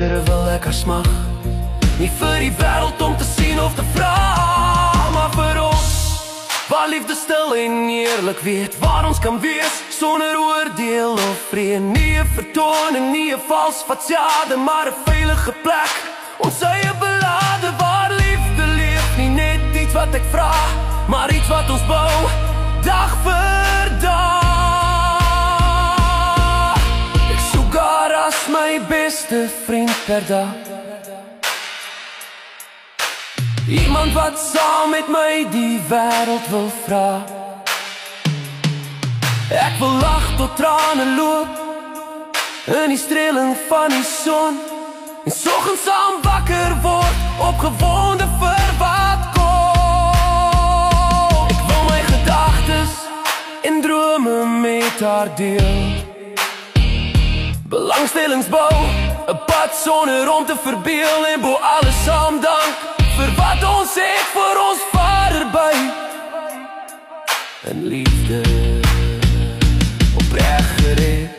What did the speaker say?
wil ek haar smag, nie vir die wêreld om te sien of te vra, maar vir ons, waar liefde stil en eerlik weet, waar ons kan wees, sonder oordeel of vrede. Nie 'n vertoning, nie 'n vals fatsade, maar 'n veilige plek, ons eie belade, waar liefde leef, nie net iets wat ek vra, maar iets wat ons bou, dag vir dag. Ek soek haar as my beste vriend per dag, iemand wat saam met my die wêreld wil vra. Ek wil lag tot trane loop in die streeling van die son, en soggens saam wakker word, opgewonde vir wat kom. Ek wil my gedagtes en drome met haar deel, belangstellings bou, 'n pad sonder om te verbeel, en bo alles saam dank vir wat ons het vir ons Vader by, en liefde opreg gered.